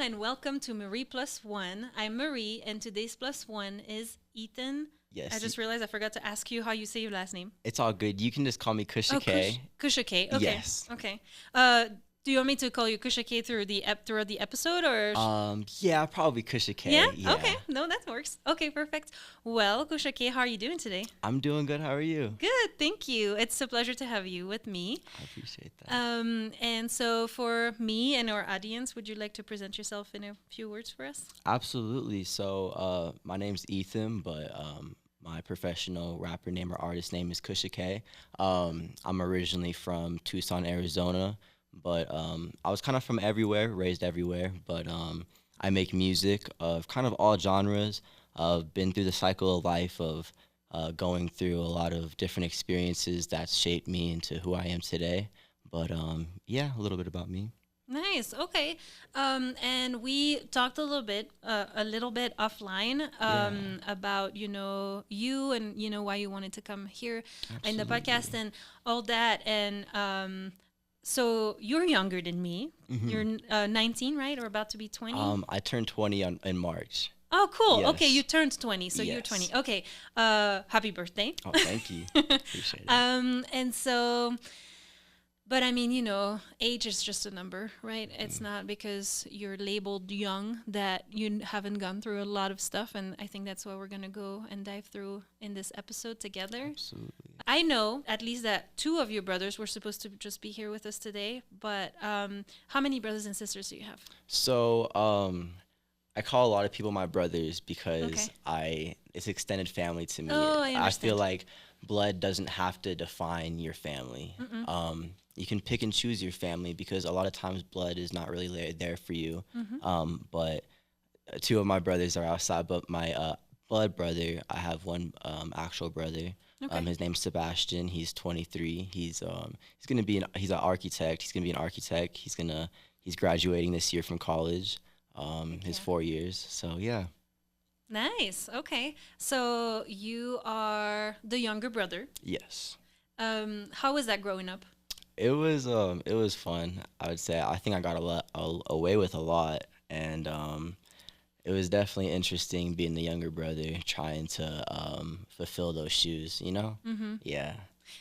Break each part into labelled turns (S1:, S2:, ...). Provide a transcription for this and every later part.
S1: and welcome to Marie+One. I'm Marie, and today's plus one is Ethan. I
S2: Yes,
S1: just realized I forgot to ask you how you say your last name.
S2: it's all good. You can just call me
S1: Oh,
S2: Kusha K.
S1: Kusha K. Okay,
S2: Yes.
S1: okay. Do you want me to call you Kusha K throughout the episode, or?
S2: Yeah, probably Kusha
S1: Yeah.
S2: K.
S1: Okay.
S2: Yeah.
S1: No, that works. Okay, perfect. Well, Kusha K, how are you doing today?
S2: I'm doing good. How are you?
S1: Good, thank you. It's a pleasure to have you with me.
S2: I appreciate that.
S1: And so for me and our audience, would you like to present yourself in a few words for us?
S2: Absolutely. My name's Ethan, but my professional rapper name or artist name is Kusha K. I'm originally from Tucson, Arizona, but I was kind of from everywhere, raised everywhere. But I make music of kind of all genres. I've been through the cycle of life of going through a lot of different experiences that's shaped me into who I am today. But yeah, a little bit about me.
S1: Nice. Okay. And we talked a little bit offline
S2: Yeah,
S1: about you and why you wanted to come here in the podcast
S2: absolutely.
S1: and all that. And so you're younger than me.
S2: Hmm.
S1: You're 19, right, or about to be 20?
S2: I turned 20 in March.
S1: Oh, cool. Okay, you
S2: Yes.
S1: turned 20, so you're 20.
S2: Yes.
S1: Okay. Happy birthday.
S2: Oh, thank you. Appreciate it.
S1: And so, but I mean, age is just a number, right? It's
S2: Mm,
S1: not because you're labeled young that you haven't gone through a lot of stuff. And I think that's what we're going to go and dive through in this episode together.
S2: absolutely.
S1: I know at least that two of your brothers were supposed to just be here with us today, but how many brothers and sisters do you have?
S2: So, I call a lot of people my brothers
S1: Okay.
S2: because I it's extended family to me.
S1: Oh, I
S2: I feel
S1: understand.
S2: like blood doesn't have to define your family.
S1: Mm-mm.
S2: You can pick and choose your family because a lot of times blood is not really there for you.
S1: Mm-hmm.
S2: But two of my brothers are outside, but my blood brother, I have one actual brother.
S1: Okay.
S2: His name's Sebastian. He's 23. He's gonna be he's an architect. He's gonna be an architect. He's graduating this year from college.
S1: Heck
S2: His
S1: yeah.
S2: 4 years. So yeah.
S1: Nice. Okay. So you are the younger brother.
S2: Yes.
S1: How was that growing up?
S2: It was fun. I would say I think I got away with a lot, and it was definitely interesting being the younger brother trying to fulfill those shoes.
S1: Mm-hmm.
S2: Yeah.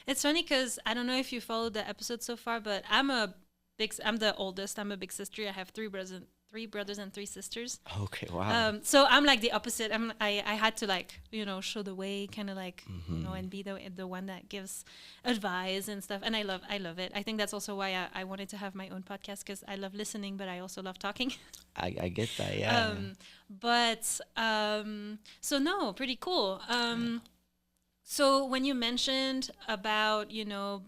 S1: It's funny because I don't know if you followed the episode so far, but I'm the oldest. I'm a big sister. I have three brothers and three sisters.
S2: Okay. Wow.
S1: So I'm like the opposite. I had to like show the way, kind of like
S2: Hmm.
S1: and be the one that gives advice and stuff. And I love it. I think that's also why I wanted to have my own podcast because I love listening, but I also love talking.
S2: I get that. Yeah.
S1: um, but so no, pretty cool.
S2: Yeah.
S1: So when you mentioned about,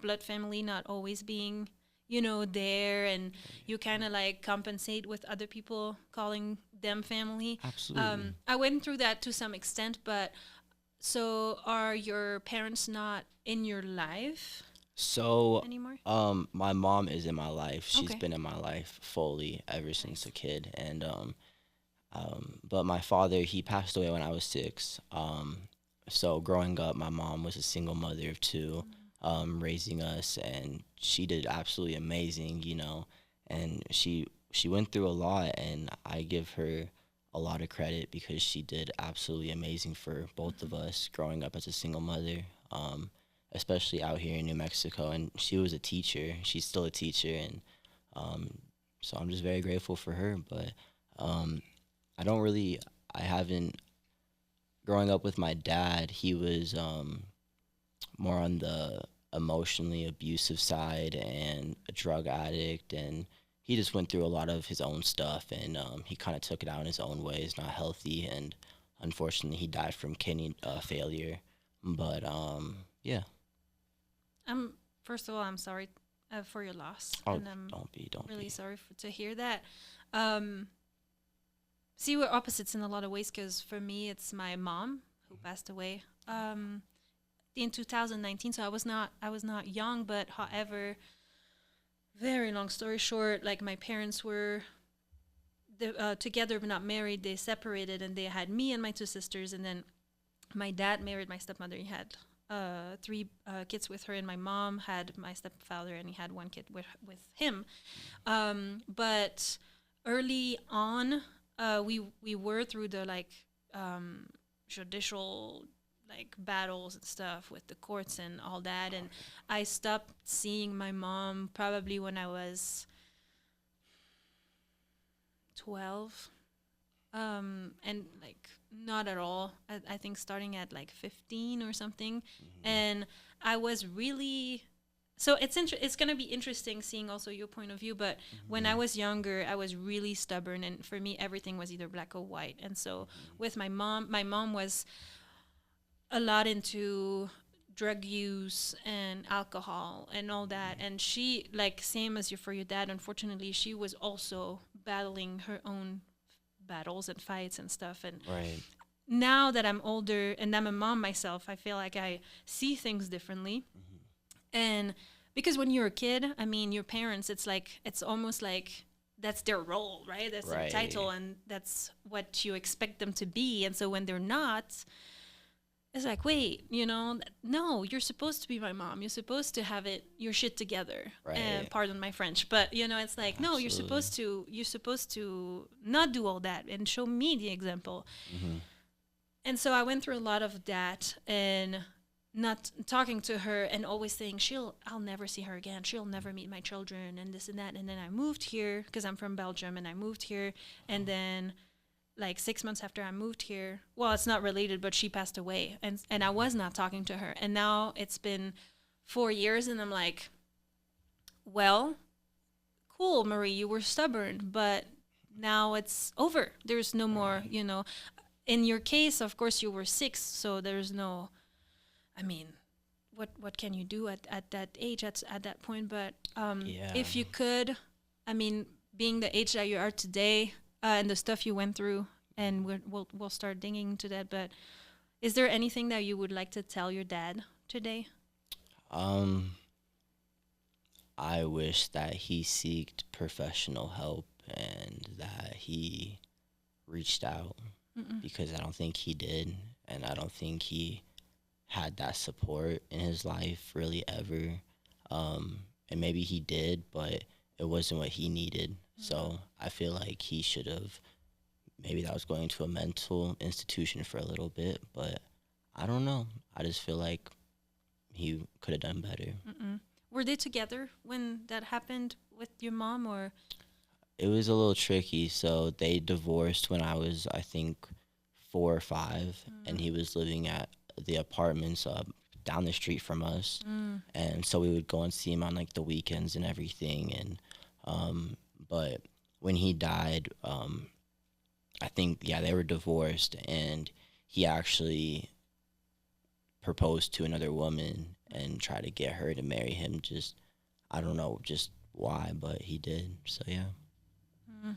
S1: blood family not always being, there and you kind of like compensate with other people calling them family.
S2: Absolutely.
S1: I went through that to some extent, but so are your parents not in your life
S2: So,
S1: anymore?
S2: my mom is in my life. She's
S1: Okay.
S2: been in my life fully ever since
S1: Nice.
S2: a kid, and but my father, he passed away when I was 6. So growing up, my mom was a single mother of two, raising us, and she did absolutely amazing, and she went through a lot, and I give her a lot of credit because she did absolutely amazing for both of us growing up as a single mother. Especially out here in New Mexico, and she was a teacher. She's still a teacher, and um, so I'm just very grateful for her. But um, I don't really, I haven't growing up with my dad. He was more on the emotionally abusive side and a drug addict, and he just went through a lot of his own stuff, and he kind of took it out in his own ways, not healthy, and unfortunately, he died from kidney failure. But yeah.
S1: I'm First of all, I'm sorry for your loss,
S2: Oh,
S1: and I'm
S2: don't
S1: really
S2: be.
S1: sorry to hear that. Um, See, we're opposites in a lot of ways because for me, it's my mom who passed away in 2019. So I was not young, but however, very long story short, like my parents were together but not married. They separated, and they had me and my two sisters, and then my dad married my stepmother. He had three kids with her, and my mom had my stepfather, and he had one kid with him. But early on, we were through the like um, judicial like battles and stuff with the courts and all that, and I stopped seeing my mom probably when I was 12, and like not at all. I think starting at like 15 or something,
S2: Hmm.
S1: and I was really so it's gonna be interesting seeing also your point of view. But when I
S2: Hmm.
S1: was younger, I was really stubborn, and for me, everything was either black or white. And so with my mom was a lot into drug use and alcohol and all that, and she like same as you for your dad. Unfortunately, she was also battling her own battles and fights and stuff. And
S2: Right.
S1: now that I'm older and I'm a mom myself, I feel like I see things differently.
S2: Hmm.
S1: And because when you're a kid, I mean, your parents, it's like, it's almost like that's their role, right? That's their title,
S2: Right.
S1: and that's what you expect them to be. And so when they're not, it's like, wait, no, you're supposed to be my mom. You're supposed to have your shit together. And
S2: Right.
S1: pardon my French, but it's like, no,
S2: Absolutely.
S1: you're supposed to not do all that and show me the example.
S2: Hmm.
S1: And so I went through a lot of that, and not talking to her and always saying I'll never see her again. She'll never meet my children and this and that. And then I moved here because I'm from Belgium, and I moved here, and then like 6 months after I moved here, well, it's not related, but she passed away, and I was not talking to her. And now it's been 4 years, and I'm like, well, cool, Marie, you were stubborn, but now it's over. There's no more,
S2: Right.
S1: In your case, of course, you were 6, so there's no, I mean, what can you do at that age, at that point? But
S2: Yeah.
S1: if you could, I mean, being the age that you are today, and the stuff you went through, and we'll start digging into that. But is there anything that you would like to tell your dad today?
S2: Um, I wish that he seeked professional help and that he reached out
S1: Mm-mm.
S2: because I don't think he did, and I don't think he had that support in his life really ever. And maybe he did, but it wasn't what he needed.
S1: Mm-hmm.
S2: So I feel like he should have, maybe that was going to a mental institution for a little bit, but I don't know. I just feel like he could have done better.
S1: Mm-mm. Were they together when that happened with your mom, or?
S2: It was a little tricky. So they divorced when I was, I think, 4 or 5, and
S1: Mm.
S2: he was living at the apartments down the street from us.
S1: Mm.
S2: And so we would go and see him on like the weekends and everything. And but when he died, I think, yeah, they were divorced, and he actually proposed to another woman and tried to get her to marry him. Just, I don't know, just why, but he did. So yeah.
S1: Mm.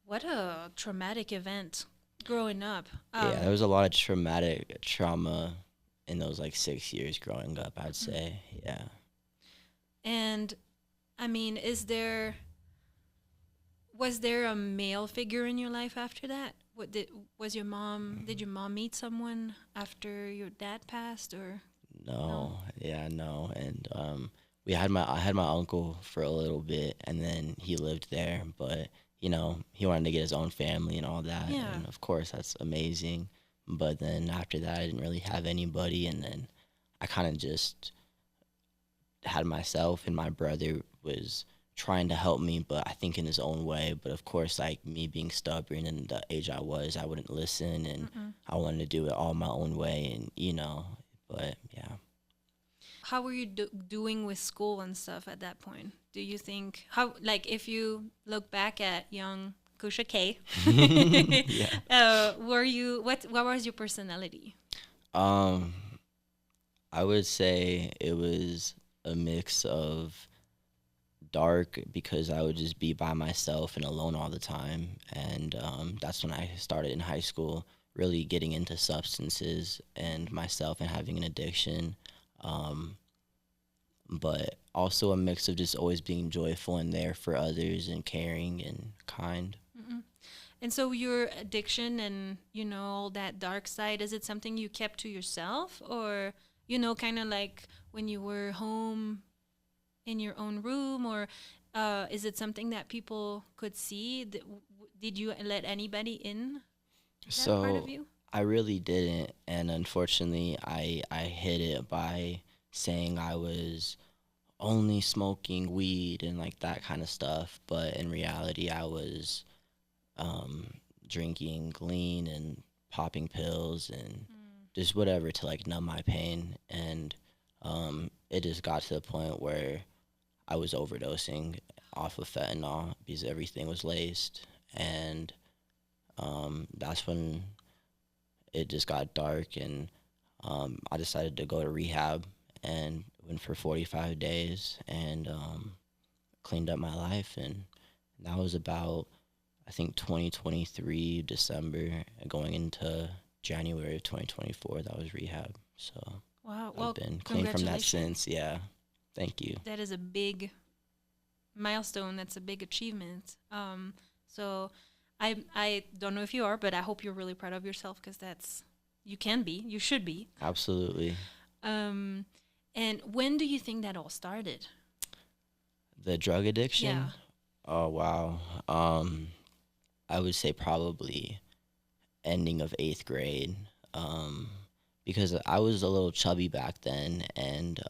S1: What a traumatic event growing up.
S2: Yeah, there was a lot of traumatic trauma in those like 6 years growing up, I'd
S1: Mm.
S2: say. Yeah.
S1: And I mean, was there a male figure in your life after that? Did your mom meet someone after your dad passed, or no?
S2: No, yeah, no. And I had my uncle for a little bit, and then he lived there, but he wanted to get his own family and all that,
S1: Yeah.
S2: and of course that's amazing. But then after that, I didn't really have anybody, and then I kind of just had myself, and my brother was trying to help me, but I think in his own way. But of course, like me being stubborn and the age I was, I wouldn't listen, and
S1: Mm-mm.
S2: I wanted to do it all my own way, and but yeah.
S1: How were you doing with school and stuff at that point? Do you think how like if you look back at young Kusha K,
S2: Yeah.
S1: were you what was your personality?
S2: Um, I would say it was a mix of dark because I would just be by myself and alone all the time, and that's when I started in high school, really getting into substances and myself and having an addiction. Um, but also a mix of just always being joyful and there for others and caring and kind.
S1: Mm-mm. And so your addiction and all that dark side, is it something you kept to yourself, or kind of like when you were home in your own room, or Is it something that people could see? Did you let anybody in that part of
S2: So
S1: you?
S2: I really didn't, and unfortunately, I hid it by saying I was only smoking weed and like that kind of stuff. But in reality, I was um, drinking lean and popping pills and
S1: Mm.
S2: just whatever to like numb my pain. And it just got to the point where I was overdosing off of fentanyl because everything was laced. And that's when it just got dark, and I decided to go to rehab and went for 45 days and cleaned up my life. And that was about, I think, 2023 December, going into January of 2024. That was rehab. So
S1: Wow.
S2: I've
S1: Well,
S2: been clean from that
S1: congratulations.
S2: since. Yeah. Thank you.
S1: That is a big milestone. That's a big achievement. So I don't know if you are, but I hope you're really proud of yourself because that's you can be, you should be.
S2: Absolutely.
S1: Um, and when do you think that all started?
S2: The drug
S1: Yeah.
S2: addiction. Oh wow. I would say probably ending of 8th grade. Um, because I was a little chubby back then, and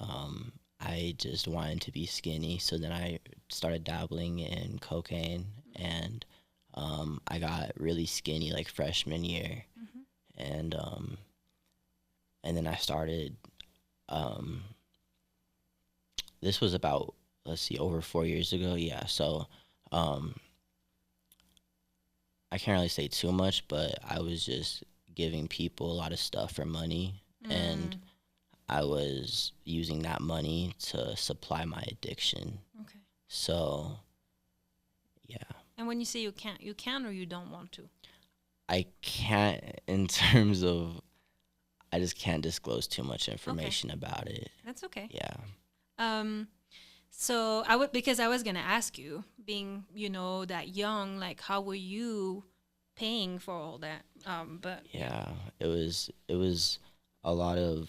S2: I just wanted to be skinny. So then I started dabbling in cocaine, and I got really skinny like freshman year,
S1: Mm-hmm.
S2: and and then I started. Um, this was about, let's see, over 4 years ago. Yeah, so um, I can't really say too much, but I was just giving people a lot of stuff for money, and
S1: Mm,
S2: I was using that money to supply my addiction.
S1: okay.
S2: So, yeah,
S1: And when you say you can or you don't want to.
S2: I can't, in terms of, I just can't disclose too much
S1: Okay,
S2: information about it.
S1: that's okay.
S2: Yeah.
S1: Um, so I would because I was gonna ask you, being that young, like how were you paying for all that? But yeah.
S2: Yeah, it was a lot of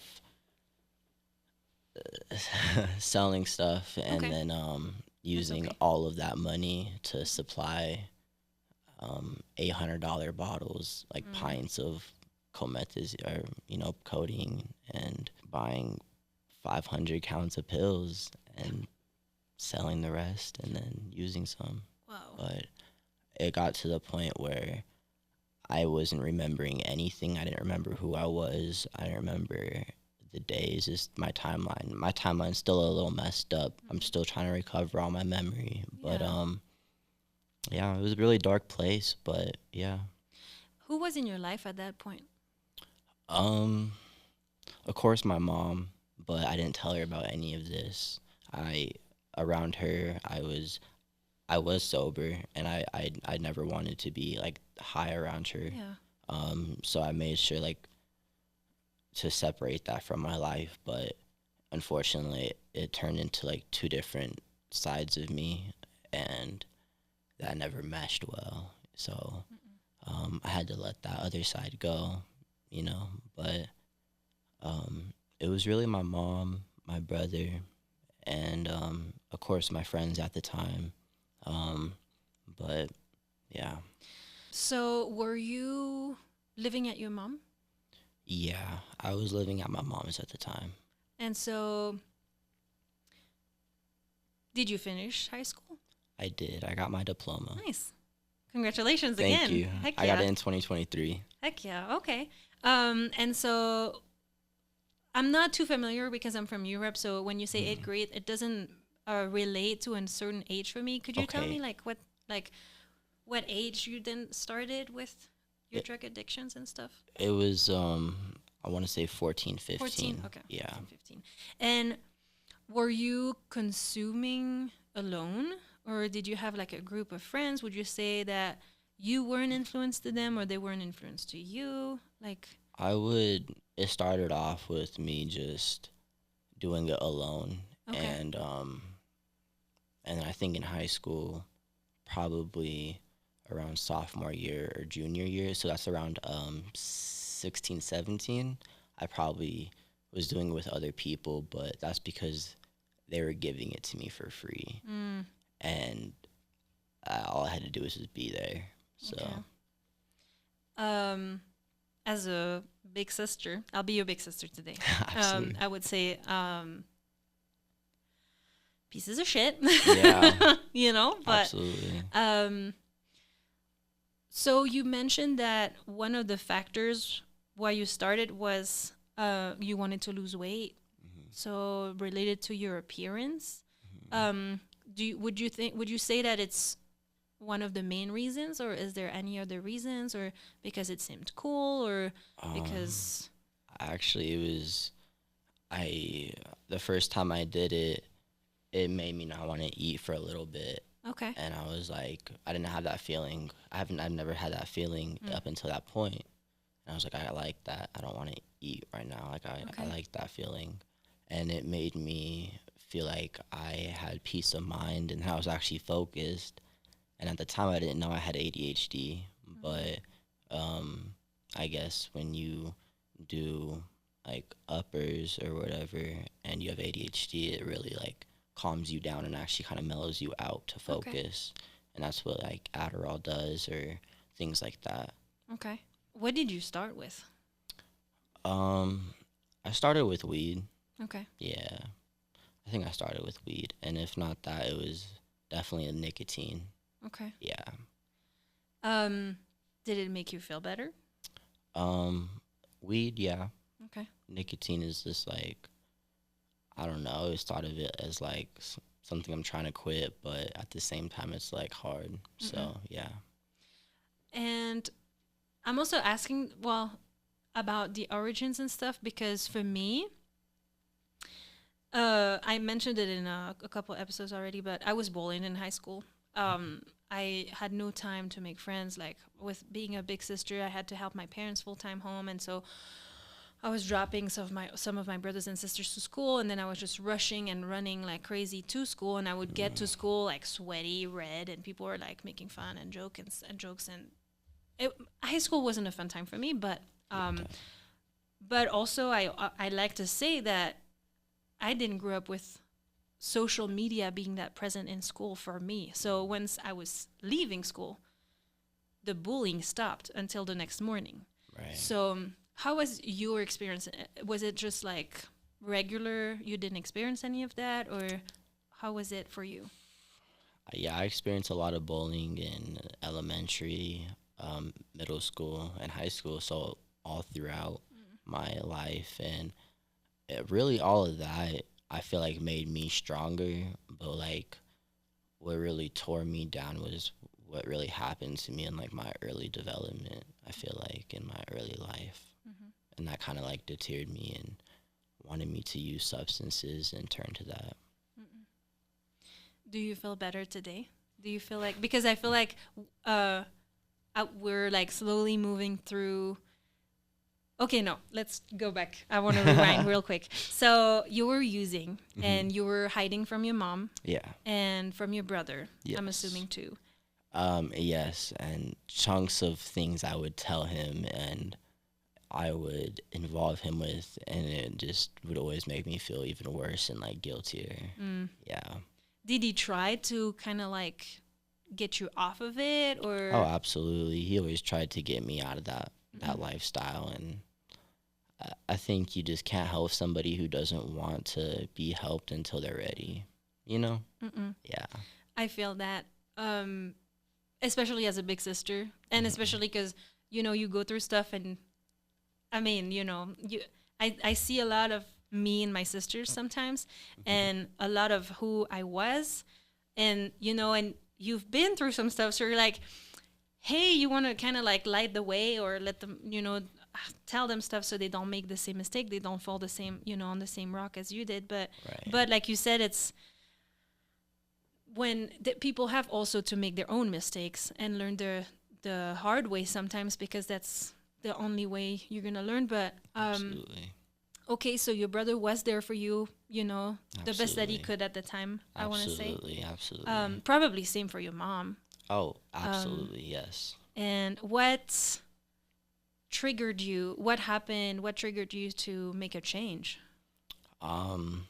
S2: selling stuff, and
S1: Okay,
S2: then
S1: that's
S2: using
S1: okay.
S2: all of that money to supply $800 bottles, like
S1: Mm,
S2: pints of comethazine, or codeine, and buying 500 counts of pills and selling the rest, and then using some.
S1: wow.
S2: But it got to the point where I wasn't remembering anything. I didn't remember who I was. I didn't remember the days. Just my timeline. My timeline's still a little messed up. I'm
S1: Mhm.
S2: still trying to recover all my memory. But
S1: Yeah.
S2: yeah, it was a really dark place. But yeah,
S1: Who was in your life at that point?
S2: um, of course my mom, but I didn't tell her about any of this. I Around her, I was sober, and I never wanted to be like high around her.
S1: Yeah.
S2: So I made sure like to separate that from my life, but unfortunately it turned into like two different sides of me, and that never meshed well. So
S1: Mm-mm.
S2: I had to let that other side go, you know. But it was really my mom, my brother, and of course my friends at the time. Um, but yeah,
S1: So were you living at your mom?
S2: yeah, I was living at my mom's at the time.
S1: And so did you finish high school?
S2: I did. I got my diploma.
S1: Nice. Congratulations
S2: Thank
S1: again.
S2: you.
S1: Heck
S2: I got
S1: yeah.
S2: it in 2023.
S1: Heck yeah. Okay. And so I'm not too familiar because I'm from Europe. So when you say eighth
S2: Mhm.
S1: grade, it doesn't relate to a certain age for me. Could you tell me
S2: Okay.
S1: like what age you then started with your
S2: It,
S1: drug addictions and stuff?
S2: it was I want to say 14,
S1: 14.
S2: 15.
S1: Okay.
S2: Yeah.
S1: 14, 15. And were you consuming alone or did you have like a group of friends? Would you say that you were an influence to them or they were an influence to you? Like,
S2: It started off with me just doing it alone,
S1: okay.
S2: and I think in high school, probably around sophomore year or junior year, so that's around 16, 17, I probably was doing it with other people, but that's because they were giving it to me for free.
S1: Mm,
S2: and all I had to do was just be there. So
S1: Okay. Um, as a big sister, I'll be your big sister today.
S2: absolutely,
S1: I would say pieces of shit,
S2: yeah,
S1: you know. But
S2: absolutely.
S1: um, so you mentioned that one of the factors why you started was you wanted to lose weight.
S2: Hmm.
S1: So related to your appearance,
S2: Hmm.
S1: um, would you say that it's one of the main reasons, or is there any other reasons, or because it seemed cool, or
S2: Um,
S1: because
S2: actually, it was I the first time I did it, it made me not want to eat for a little bit,
S1: okay,
S2: and I was like, I didn't have that feeling. I've never had that feeling
S1: mm,
S2: up until that point. And I was like, I like that. I don't want to eat right now. Like I
S1: okay,
S2: like that feeling, and it made me feel like I had peace of mind and I was actually focused. And at the time, I didn't know I had ADHD,
S1: mm,
S2: but um, I guess when you do like uppers or whatever, and you have ADHD, it really like calms you down and actually kind of mellows you out to
S1: okay,
S2: focus. And that's what like Adderall does or things like that.
S1: okay. What did you start with?
S2: Um, I started with weed.
S1: Okay,
S2: Yeah, I think I started with weed, and if not that, it was definitely a nicotine.
S1: okay.
S2: Yeah.
S1: Um, did it make you feel better?
S2: Um, weed, yeah.
S1: Okay.
S2: Nicotine is just like I don't know. I always thought of it as like something I'm trying to quit, but at the same time, it's like hard.
S1: Mm-mm.
S2: So yeah.
S1: And I'm also asking, well, about the origins and stuff because for me, I mentioned it in a couple episodes already, but I was bullied in high school. I had no time to make friends. Like with being a big sister, I had to help my parents full time home, and so I was dropping some of my brothers and sisters to school, and then I was just rushing and running like crazy to school. And I would get to
S2: Mm,
S1: school like sweaty, red, and people were like making fun and jokes. And it, high school wasn't a fun time for me, um,
S2: okay.
S1: but also I like to say that I didn't grow up with social media being that present in school for me. So once I was leaving school, the bullying stopped until the next morning.
S2: Right.
S1: So how was your experience? Was it just like regular? You didn't experience any of that, or how was it for you?
S2: Yeah, I experienced a lot of bullying in elementary, middle school, and high school. So all throughout my life, and really all of that, I feel like made me stronger. But like what really tore me down was what really happened to me in like my early development. I feel like in my early life,
S1: Mm-hmm.
S2: and that kind of like deterred me and wanted me to use substances and turn to that.
S1: Mm-mm. Do you feel better today? Do you feel like because I feel like uh, we're like slowly moving through. Okay, no, let's go back. I want to rewind real quick. So you were using
S2: Hmm.
S1: and you were hiding from your mom
S2: Yeah.
S1: and from your brother, I'm
S2: Yes.
S1: assuming too.
S2: Yes, and chunks of things I would tell him and I would involve him with, and it just would always make me feel even worse and like guiltier.
S1: Mm.
S2: Yeah.
S1: Did he try to kind of like get you off of it
S2: Oh,
S1: or?
S2: absolutely. He always tried to get me out of that
S1: Mm-mm.
S2: lifestyle, and I think you just can't help somebody who doesn't want to be helped until they're ready. You know?
S1: Mm-mm.
S2: Yeah.
S1: I feel that, um, especially as a big sister, and
S2: Hmm.
S1: especially because you go through stuff, and I mean, I see a lot of me and my sisters sometimes,
S2: Hmm.
S1: and a lot of who I was, and and you've been through some stuff, so you're like, hey, you want to kind of like light the way or let them, tell them stuff so they don't make the same mistake, they don't fall the same, on the same rock as you did. But
S2: Right.
S1: but like you said, it's when people have also to make their own mistakes and learn the hard way sometimes because that's the only way you're gonna learn. But
S2: Absolutely.
S1: okay, so your brother was there for you, the best that he
S2: Absolutely.
S1: could at the time. I want to say,
S2: Absolutely. Absolutely.
S1: probably same for your mom.
S2: Oh,
S1: Um,
S2: absolutely. Yes.
S1: and what triggered you? What happened? What triggered you to make a change?
S2: Um,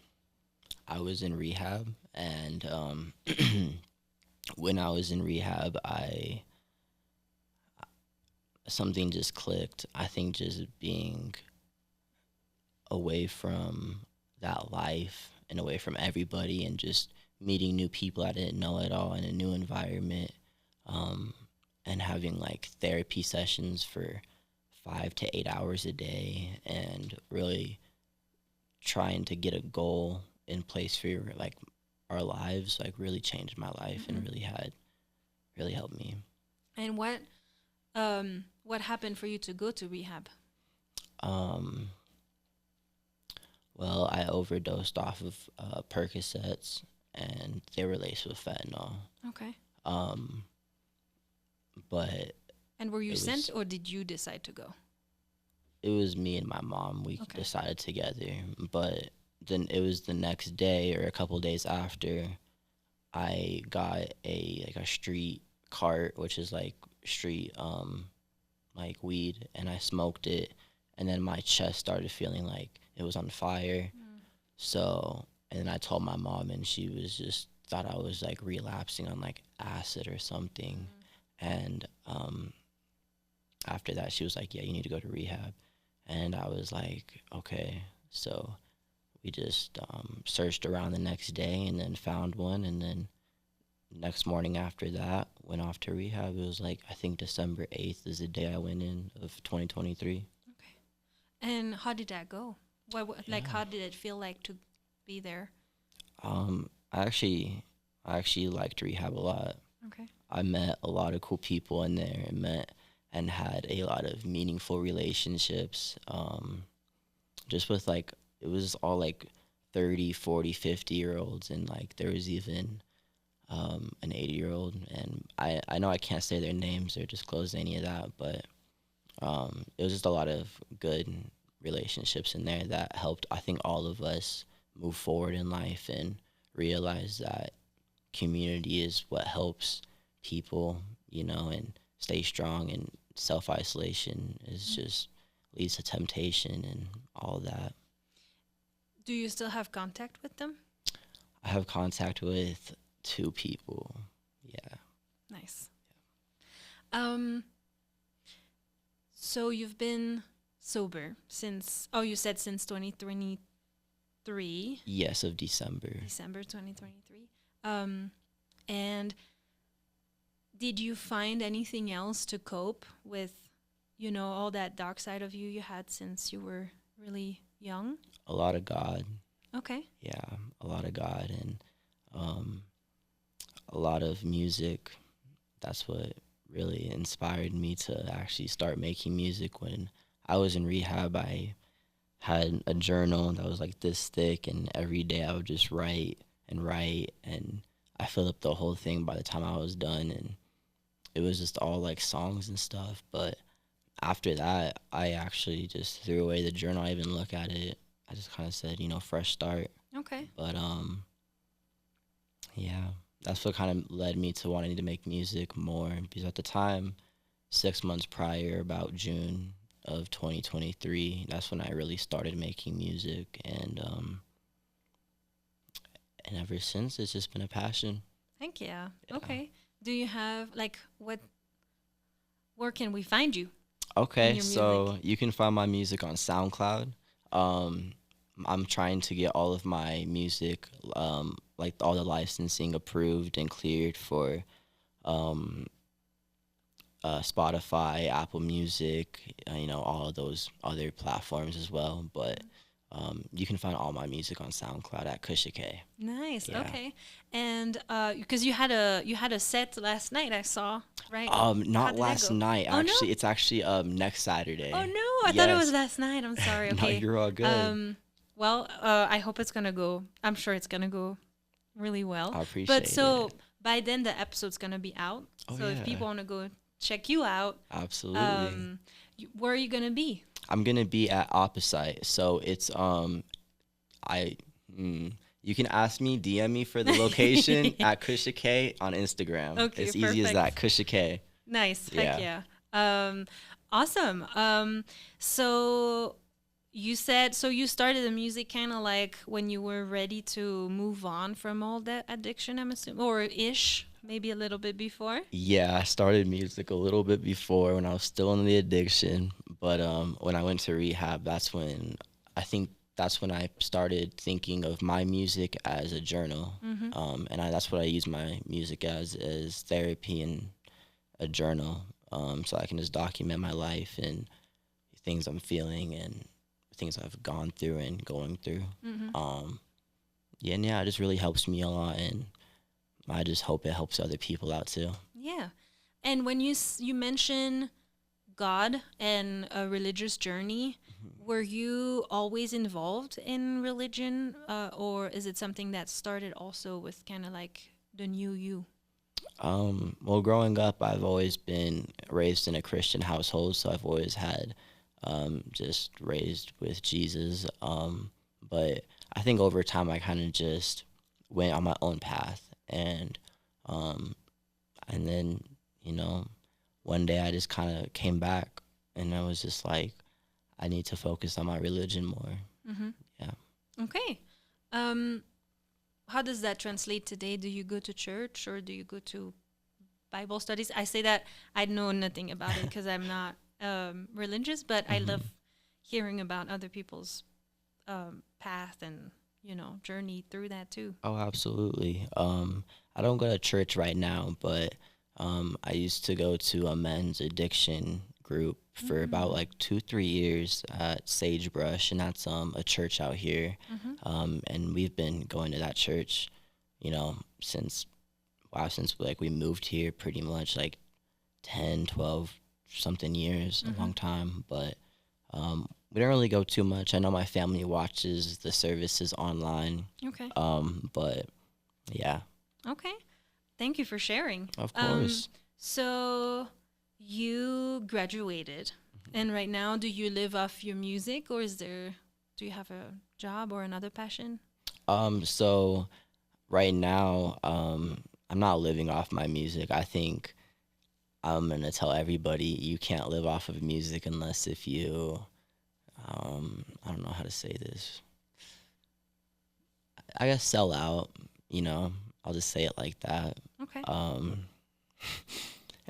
S2: I was in rehab, and when I was in rehab, I something just clicked. I think just being away from that life and away from everybody and just meeting new people I didn't know at all in a new environment, um, and having like therapy sessions for 5 to 8 hours a day and really trying to get a goal in place for like our lives like really changed my life
S1: Hmm.
S2: and really helped me.
S1: And what happened for you to go to rehab?
S2: Um, well, I overdosed off of Percocets, and they were laced with fentanyl.
S1: Okay.
S2: Um, but
S1: And were you
S2: it
S1: sent
S2: was
S1: or did you decide to go?
S2: it was me and my mom. We
S1: Okay.
S2: decided together, but then it was the next day or a couple days after I got a street cart, which is like street like weed, and I smoked it, and then my chest started feeling like it was on fire.
S1: Mm.
S2: So, and then I told my mom, and she was just thought I was like relapsing on like acid or something. And after that, she was like, "Yeah, you need to go to rehab." And I was like, "Okay." So we just searched around the next day, and then found one, and then next morning after that, went off to rehab. It was like I think December 8th is the day I went in of 2023.
S1: Okay. And how did that go? Like,
S2: Yeah.
S1: how did it feel like to be there?
S2: I actually liked rehab a lot.
S1: Okay.
S2: I met a lot of cool people in there and met and had a lot of meaningful relationships. Just with like, it was all like 30, 40, 50 year olds. And like, there was even an 80-year-old. And I know I can't say their names or disclose any of that, but it was just a lot of good relationships in there that helped, I think, all of us move forward in life and realize that community is what helps people, and stay strong. And self isolation is
S1: Mm.
S2: just leads to temptation and all that.
S1: Do you still have contact with them?
S2: I have contact with two people. Yeah.
S1: Nice. Um, so you've been sober since, oh, you said since 2023,
S2: Yes, of December.
S1: December 2023. And did you find anything else to cope with, all that dark side of you had since you were really young?
S2: A lot of God.
S1: Okay.
S2: Yeah, a lot of God and um, a lot of music. That's what really inspired me to actually start making music. When I was in rehab, I had a journal that was like this thick, and every day I would just write and write, and I filled up the whole thing by the time I was done, and it was just all like songs and stuff. But after that, I actually just threw away the journal. I even look at it. I just kind of said, fresh start.
S1: Okay.
S2: But yeah, that's what kind of led me to wanting to make music more. Because at the time, 6 months prior, about June of 2023, that's when I really started making music, and ever since, it's just been a passion.
S1: Thank you.
S2: Yeah.
S1: Okay. Do you have where can we find you in
S2: Okay,
S1: your
S2: so
S1: music?
S2: you can find my music on SoundCloud. Um, I'm trying to get all of my music, like all the licensing approved and cleared for um, Spotify, Apple Music, all of those other platforms as well. But you can find all my music on SoundCloud at Kusha K.
S1: Nice.
S2: Yeah.
S1: Okay. And because you had a set last night, I saw, right? How
S2: Not
S1: did that
S2: last
S1: go?
S2: night.
S1: Oh no.
S2: Actually, it's actually next
S1: Oh
S2: Saturday.
S1: no, I thought it was
S2: Yes.
S1: last night. I'm sorry.
S2: No,
S1: Okay.
S2: you're all good.
S1: Well, I hope it's gonna go. I'm sure it's gonna go really well.
S2: I
S1: But
S2: appreciate
S1: so
S2: it.
S1: by then the episode's gonna be out.
S2: Oh
S1: So if
S2: yeah,
S1: people wanna go check you out,
S2: absolutely.
S1: um, where are you gonna be?
S2: I'm gonna be at Opposite, so it's I you can ask me, DM me for the location at Kusha K on Instagram.
S1: Okay,
S2: It's easy as that,
S1: perfect.
S2: Kusha K.
S1: Nice. Heck
S2: Yeah.
S1: yeah. Awesome. So you said so you started the music kind of like when you were ready to move on from all that addiction, I'm assuming, or ish. maybe a little bit before.
S2: Yeah, I started music a little bit before when I was still in the addiction, but when I went to rehab, I think that's when I started thinking of my music as a journal,
S1: Mm-hmm.
S2: that's what I use my music as therapy and a journal, so I can just document my life and things I'm feeling and things I've gone through and going through.
S1: Mm-hmm.
S2: Um, yeah, and yeah, it just really helps me a lot, and I just hope it helps other people out too.
S1: Yeah. And when you mention God and a religious journey, were you always involved in religion, or is it something that started also with kind of like the new you?
S2: Well, growing up, I've always been raised in a Christian household, so I've always had just raised with Jesus. But I think over time, I kind of just went on my own path, um, and then you know, one day I just kind of came back, and I was just like, I need to focus on my religion more.
S1: Mm-hmm.
S2: Yeah.
S1: Okay. Um, how does that translate today? Do you go to church or do you go to Bible studies? I say that I know nothing about it because I'm not religious, but I
S2: hmm
S1: love hearing about other people's path and journey through that too.
S2: Oh, absolutely. I don't go to church right now, but I used to go to a men's addiction group for about
S1: Mm.
S2: like 2, 3 years at Sagebrush, and that's a church out here.
S1: Mm-hmm.
S2: And we've been going to that church, since since like we moved here, pretty much like 10, 12 something years, a
S1: Mm-hmm.
S2: long time. But we don't really go too much. I know my family watches the services online,
S1: Okay.
S2: but yeah,
S1: Okay. Thank you for sharing.
S2: of course.
S1: So you graduated, and right now, do you live off your music, or do you have a job or another passion?
S2: So right now, I'm not living off my music. I think I'm gonna tell everybody you can't live off of music unless if you, I don't know how to say this. I guess sell out. You know, I'll just say it like that.
S1: Okay.
S2: Um,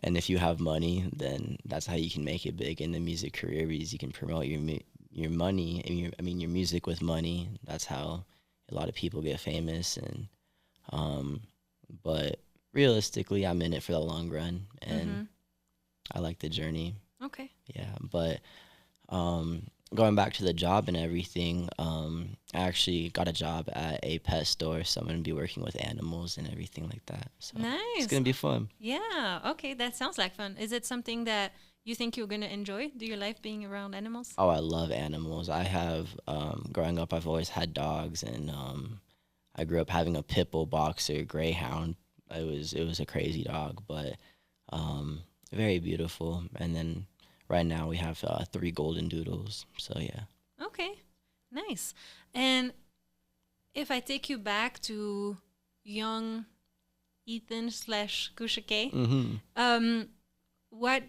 S2: and if you have money, then that's how you can make it big in the music career. Because you can promote your money and your music with money. That's how a lot of people get famous. And um, but realistically, I'm in it for the long run, and
S1: Mm-hmm.
S2: I like the journey.
S1: Okay.
S2: Yeah, but going back to the job and everything, I actually got a job at a pet store, so I'm gonna be working with animals and everything like that. So it's
S1: Nice.
S2: gonna be fun.
S1: Yeah. Okay. That sounds like fun. Is it something that you think you're gonna enjoy? Do you like being around animals?
S2: Oh, I love animals. I have growing up, I've always had dogs, and I grew up having a pit bull boxer greyhound. It was a crazy dog, but um, very beautiful. And then right now we have 3 golden doodles. So yeah.
S1: Okay. Nice. And if I take you back to young Ethan slash Kusha K,
S2: hmm
S1: what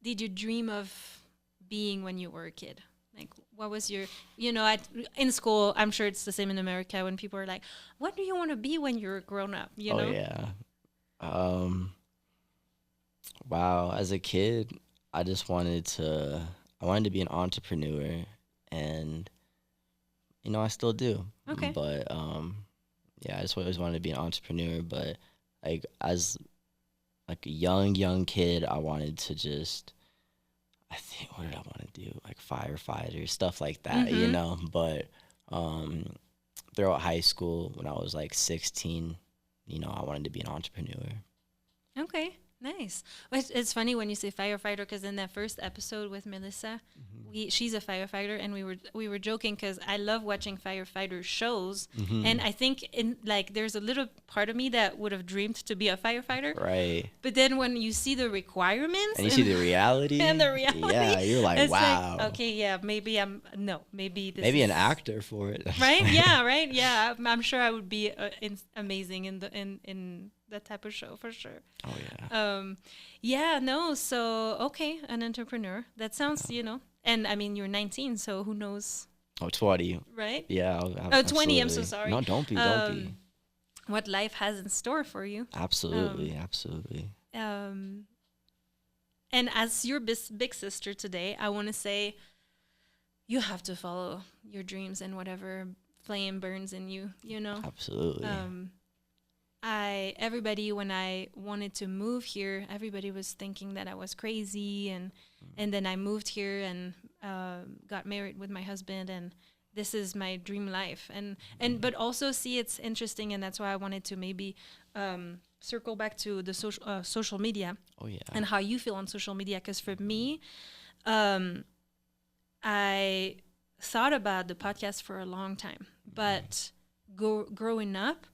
S1: did you dream of being when you were a kid? Like, what was your, in school, I'm sure it's the same in America when people are like, what do you want to be when you're grown up, you
S2: Oh
S1: know?
S2: yeah. Um, wow. As a kid, I just I wanted to be an entrepreneur, and I still do.
S1: Okay.
S2: But yeah, I just always wanted to be an entrepreneur. But like as like a young kid, I wanted to just, I think, what did I want to do? Like firefighter, stuff like that,
S1: Mm-hmm.
S2: But um, throughout high school, when I was like 16, I wanted to be an entrepreneur.
S1: Okay. Nice. Well, it's funny when you say firefighter because in that first episode with Melissa, she's a firefighter, and we were joking because I love watching firefighter shows,
S2: hmm
S1: and I think in like there's a little part of me that would have dreamed to be a firefighter,
S2: Right.
S1: but then when you see the requirements
S2: And you see the
S1: and
S2: reality.
S1: the reality,
S2: Yeah, you're like,
S1: it's like
S2: wow.
S1: okay, yeah, maybe maybe this
S2: Maybe
S1: is
S2: an actor for it.
S1: right, yeah, right, yeah. I'm sure I would be amazing in in that type of show for sure.
S2: Oh yeah.
S1: Yeah, no, so okay, an entrepreneur. That sounds, and I mean you're 19, so who knows,
S2: Oh, 20.
S1: right?
S2: Yeah,
S1: Oh, 20, I'm so
S2: absolutely.
S1: sorry.
S2: No, don't be.
S1: Um what life has in store for you.
S2: Absolutely, absolutely.
S1: Um, and as your big sister today, I want to say you have to follow your dreams and whatever flame burns in you, you know?
S2: Absolutely.
S1: Everybody, when I wanted to move here, everybody was thinking that I was crazy, and then I moved here and got married with my husband, and this is my dream life. And but also, see, it's interesting, and that's why I wanted to maybe circle back to the social media.
S2: Oh yeah.
S1: And how you feel on social media, because for me, um, I thought about the podcast for a long time, but growing up,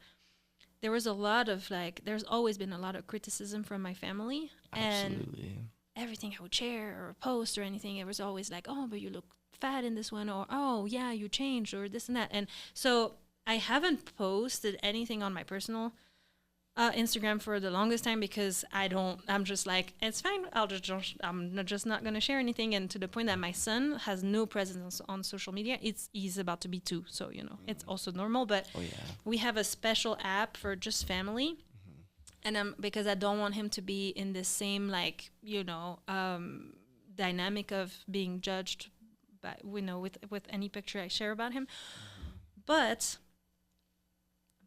S1: there was a lot of there's always been a lot of criticism from my family.
S2: Absolutely.
S1: And everything I would share or post or anything, it was always like, oh, but you look fat in this one, or oh yeah, you changed, or this and that. And so I haven't posted anything on my personal Instagram for the longest time, because I'm just like, it's fine, I'm just not going to share anything. And to the point that my son has no presence on social media. He's about to be 2, so it's also normal. But
S2: Oh yeah.
S1: we have a special app for just family, and because I don't want him to be in the same dynamic of being judged by with any picture I share about him. But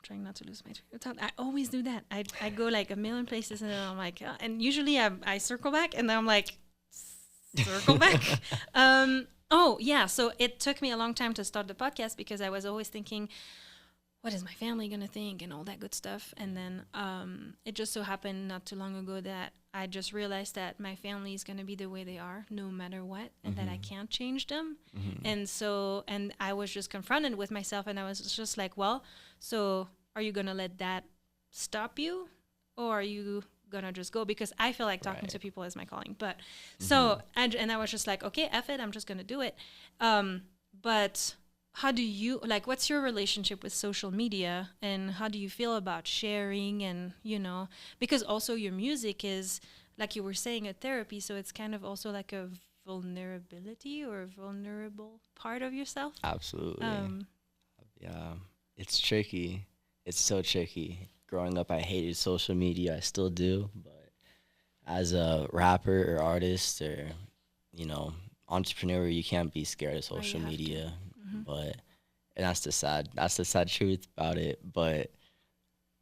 S1: trying not to lose my train of thought. I always do that. I go like a million places, and then I'm like, and usually I circle back, and then I'm like, circle back. Oh yeah. So it took me a long time to start the podcast, because I was always thinking, what is my family gonna think, and all that good stuff. And then it just so happened not too long ago that I just realized that my family is gonna be the way they are, no matter what, and that I can't change them. And I was just confronted with myself, and I was just like, well, so are you gonna let that stop you, or are you gonna just go? Because I feel like talking to people is my calling. But so and I was just like, okay, F it, I'm just gonna do it. But how do you what's your relationship with social media, and how do you feel about sharing? And because also your music is, like you were saying, a therapy, so it's kind of also like a vulnerability or a vulnerable part of yourself.
S2: Absolutely. Yeah, it's tricky. It's so tricky. Growing up, I hated social media. I still do, but as a rapper or artist or entrepreneur, you can't be scared of social media. But and that's the sad truth about it. But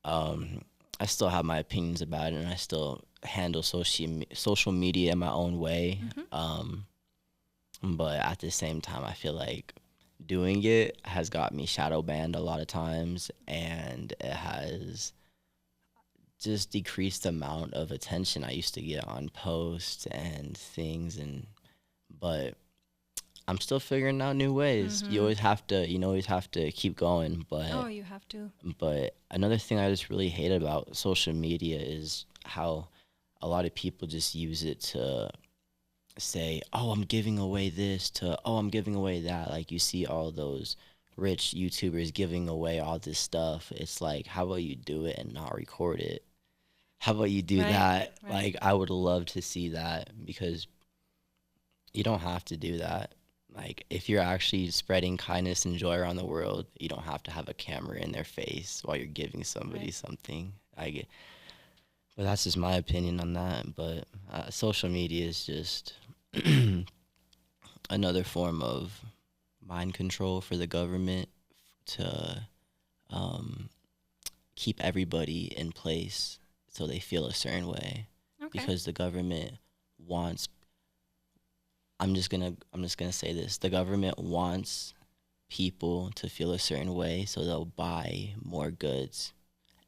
S2: I still have my opinions about it, and I still handle social media in my own way. But at the same time, I feel like doing it has got me shadow banned a lot of times, and it has just decreased the amount of attention I used to get on posts and things. But I'm still figuring out new ways. You always have to keep going. But
S1: you have to.
S2: But another thing I just really hate about social media is how a lot of people just use it to say, oh, I'm giving away this, to, oh, I'm giving away that. Like, you see all those rich YouTubers giving away all this stuff. It's like, how about you do it and not record it? How about you do that? Right. Like, I would love to see that, because you don't have to do that. Like, if you're actually spreading kindness and joy around the world, you don't have to have a camera in their face while you're giving somebody something. But that's just my opinion on that. But social media is just another form of mind control for the government to keep everybody in place so they feel a certain way. Okay. Because the government wants, I'm just gonna say this, the government wants people to feel a certain way, so they'll buy more goods,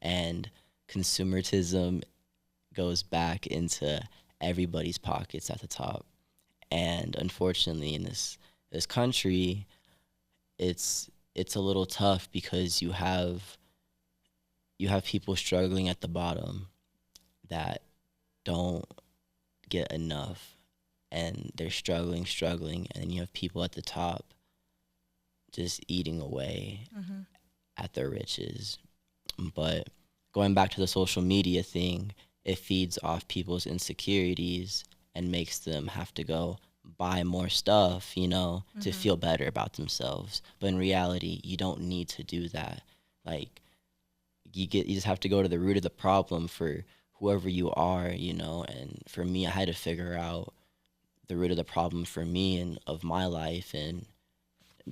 S2: and consumerism goes back into everybody's pockets at the top. And unfortunately, in this country, it's a little tough, because you have people struggling at the bottom that don't get enough, and they're struggling, and then you have people at the top just eating away at their riches. But going back to the social media thing, it feeds off people's insecurities and makes them have to go buy more stuff, to feel better about themselves. But in reality, you don't need to do that. Like, you just have to go to the root of the problem for whoever you are, you know. And for me, I had to figure out the root of the problem for me and of my life. And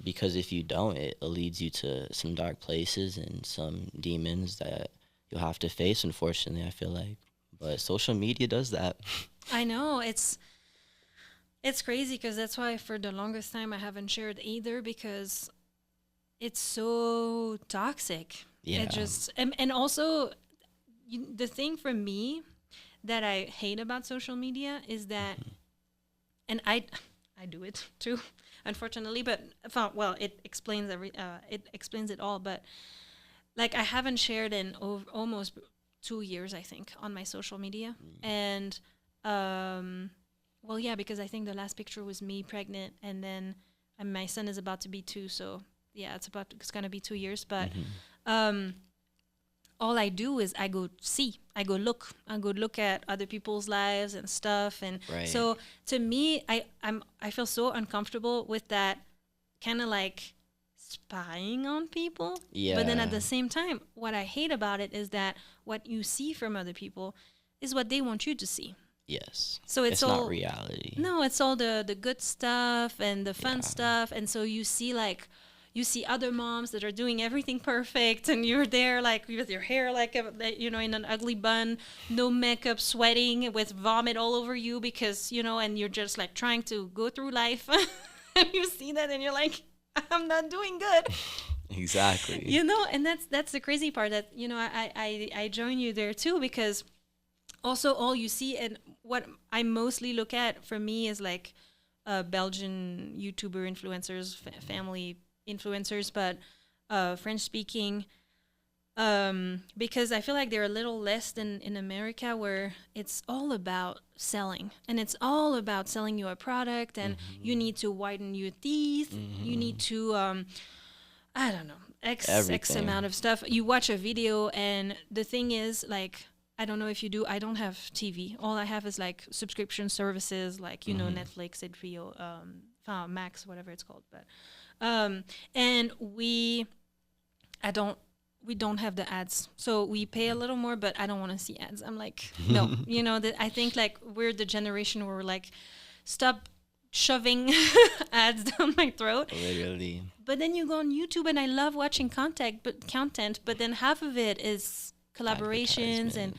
S2: because if you don't, it leads you to some dark places and some demons that you'll have to face, unfortunately, I feel like. But social media does that.
S1: I know it's crazy because that's why for the longest time I haven't shared either, because it's so toxic.
S2: Yeah.
S1: It just and also the thing for me that I hate about social media is that, and I do it too, unfortunately, but well, it explains it explains it all. But like I haven't shared in almost 2 years, I think, on my social media, and well, yeah, because I think the last picture was me pregnant, and then my son is about to be 2, so yeah, it's gonna be 2 years. But all I do is I go look at other people's lives and stuff, and
S2: Right.
S1: so to me, I feel so uncomfortable with that kind of like spying on people.
S2: Yeah.
S1: But then at the same time, what I hate about it is that what you see from other people is what they want you to see.
S2: Yes.
S1: So it's all
S2: not reality.
S1: No, it's all the good stuff and the fun
S2: Yeah.
S1: stuff, and so you see other moms that are doing everything perfect, and you're there like with your hair like in an ugly bun, no makeup, sweating with vomit all over you because and you're just like trying to go through life, and you see that and you're like, I'm not doing good.
S2: Exactly.
S1: And that's the crazy part, that I join you there too, because also all you see, and what I mostly look at for me is like Belgian YouTuber influencers, family influencers, but French speaking, because I feel like they're a little less than in America, where it's all about selling, and it's all about selling you a product, and you need to whiten your teeth, you need to I don't know, X
S2: Everything.
S1: amount of stuff. You watch a video, and the thing is, like, I don't know if you do. I don't have TV. All I have is like subscription services, like Netflix, HBO, Max, whatever it's called. But and we don't have the ads, so we pay a little more. But I don't want to see ads. I'm like, no, that I think like we're the generation where we're like, stop shoving ads down my throat.
S2: Literally.
S1: But then you go on YouTube, and I love watching content, but then half of it is collaborations, and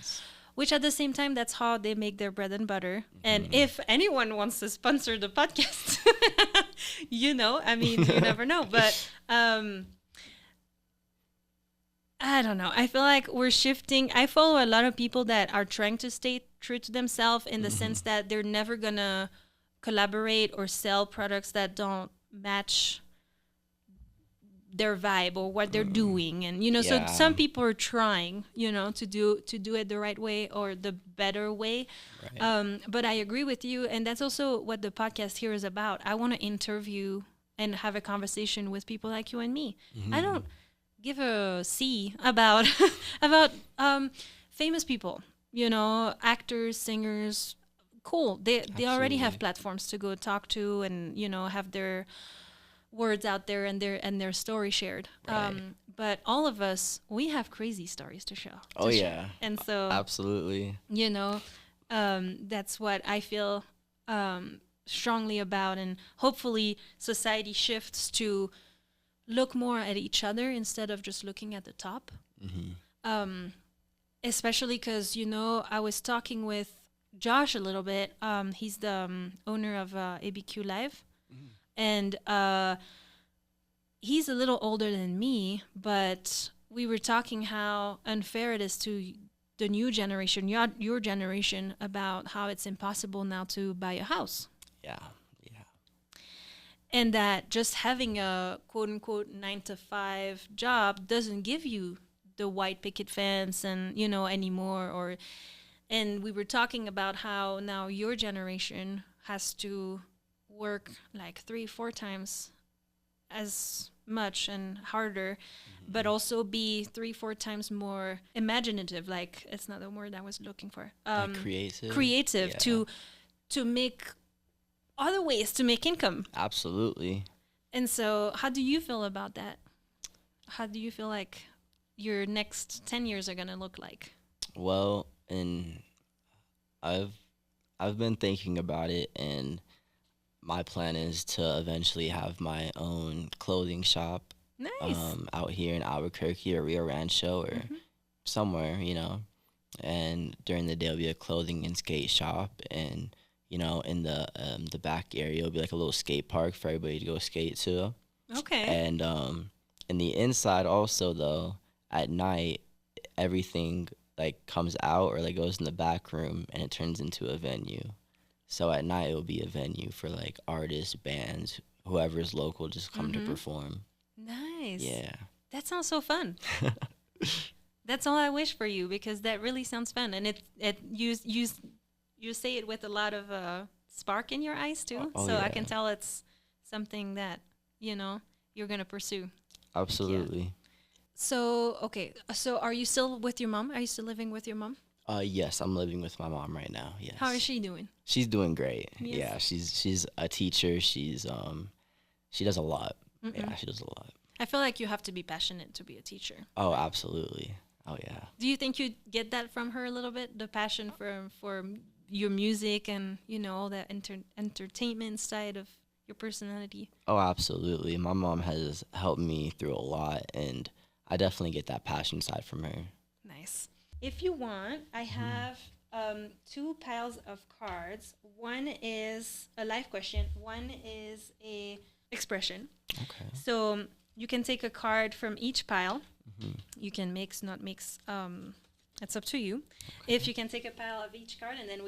S1: which at the same time, that's how they make their bread and butter. And if anyone wants to sponsor the podcast, I mean, you never know. But I don't know. I feel like we're shifting. I follow a lot of people that are trying to stay true to themselves, in the sense that they're never gonna collaborate or sell products that don't match their vibe or what they're doing. And so some people are trying to do it the right way or the better way.
S2: Right.
S1: But I agree with you, and that's also what the podcast here is about. I want to interview and have a conversation with people like you and me. I don't give a C about about famous people, actors, singers. Cool, they already have platforms to go talk to, and have their words out there, and their story shared.
S2: Right.
S1: But all of us, we have crazy stories to share.
S2: Oh yeah.
S1: And so
S2: Absolutely.
S1: that's what I feel strongly about, and hopefully society shifts to look more at each other instead of just looking at the top. Especially because I was talking with Josh a little bit. He's the owner of ABQ Live. And he's a little older than me, but we were talking how unfair it is to the new generation, your generation, about how it's impossible now to buy a house.
S2: Yeah.
S1: And that just having a quote-unquote 9-to-5 job doesn't give you the white picket fence and, anymore. And we were talking about how now your generation has to work like 3-4 times as much and harder, but also be 3-4 times more imaginative. Like, it's not the word I was looking for. Creative
S2: Yeah.
S1: to make other ways to make income.
S2: Absolutely.
S1: And so, how do you feel about that? How do you feel like your next 10 years are gonna look like?
S2: Well, and I've I've been thinking about it, and my plan is to eventually have my own clothing shop
S1: Nice.
S2: out here in Albuquerque or Rio Rancho or
S1: Hmm.
S2: somewhere, And during the day, it'll be a clothing and skate shop, and in the back area, it'll be like a little skate park for everybody to go skate to.
S1: Okay.
S2: And in the inside, also though, at night, everything like comes out or like goes in the back room, and it turns into a venue. So at night, it will be a venue for like artists, bands, whoever's local, just come to
S1: Hmm.
S2: perform.
S1: Nice.
S2: Yeah.
S1: That sounds so fun. That's all I wish for you because that really sounds fun, and it you say it with a lot of spark in your eyes too.
S2: Oh
S1: So I
S2: yeah,
S1: can tell it's something that you're gonna pursue. Heck yeah.
S2: absolutely.
S1: So okay, so are you still with your mom? Are you still living with your mom?
S2: Yes, I'm living with my mom right now.
S1: How is
S2: Yes,
S1: she doing?
S2: she's doing great.
S1: Yes.
S2: Yeah, she's a teacher. She does a lot.
S1: Mm-mm.
S2: Yeah, she does a lot.
S1: I feel like you have to be passionate to be a teacher.
S2: Oh, absolutely. Oh yeah.
S1: Do you think you get that from her a little bit? The passion for your music and all that entertainment side of your personality.
S2: Oh, absolutely. My mom has helped me through a lot, and I definitely get that passion side from her.
S1: Nice. If you want, I have two piles of cards. One is a life question. One is a expression.
S2: Okay.
S1: So you can take a card from each pile.
S2: Hmm.
S1: You can mix, not mix. It's up to you. If you can take a pile of each card, and then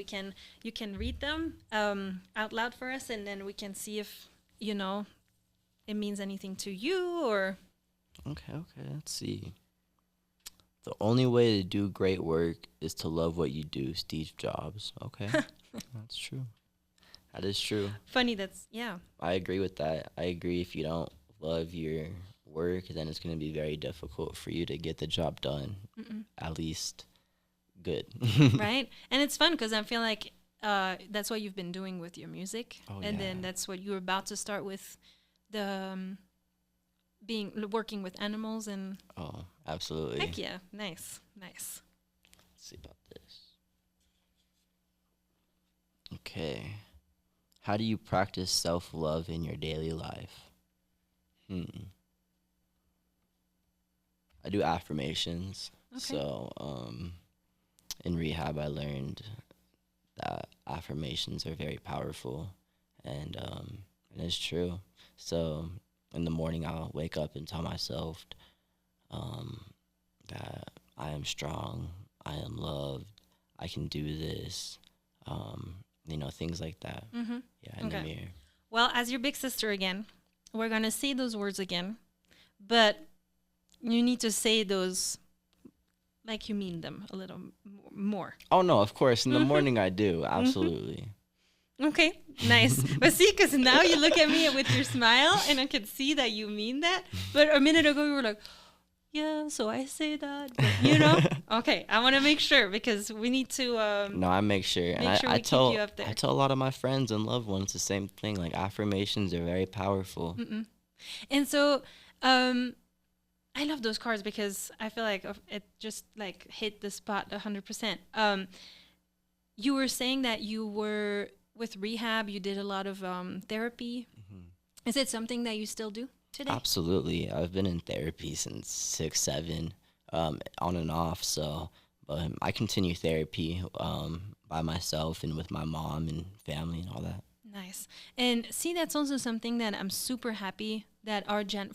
S1: you can read them out loud for us, and then we can see if it means anything to you or.
S2: Okay. Okay. Let's see. The only way to do great work is to love what you do, Steve Jobs. Okay. That's true. That is true.
S1: Funny. That's yeah.
S2: I agree with that. I agree if you don't love your work, then it's going to be very difficult for you to get the job done,
S1: Mm-mm.
S2: at least good.
S1: Right? And it's fun because I feel like that's what you've been doing with your music,
S2: Oh,
S1: and
S2: yeah.
S1: then that's what you're about to start with, the working with animals and.
S2: Oh, absolutely.
S1: Heck yeah, nice, nice.
S2: Let's see about this. Okay. How do you practice self-love in your daily life? I do affirmations.
S1: Okay.
S2: So, in rehab, I learned that affirmations are very powerful, and it's true. So, in the morning, I'll wake up and tell myself um, that I am strong, I am loved, I can do this, things like that.
S1: Mm-hmm.
S2: Yeah, in the
S1: Okay.
S2: mirror.
S1: Well, as your big sister again, we're gonna say those words again, but you need to say those like you mean them a little more.
S2: Oh no, of course. In the
S1: Mhm.
S2: morning, I do absolutely.
S1: Okay, nice. But see, because now you look at me with your smile, and I can see that you mean that. But a minute ago, you were like, "Yeah, so I say that." But. Okay, I want to make sure because we need to.
S2: No, I make sure, and
S1: Make sure
S2: I
S1: we keep
S2: tell
S1: you up there.
S2: I tell a lot of my friends and loved ones the same thing. Like affirmations are very powerful.
S1: Mm-mm. And so, I love those cards because I feel like it just like hit the spot 100%. You were saying that you were with rehab. You did a lot of therapy.
S2: Mhm.
S1: Is it something that you still do today?
S2: Absolutely, I've been in therapy since 6, 7, on and off. So, but I continue therapy by myself and with my mom and family and all that.
S1: Nice. And see, that's also something that I'm super happy that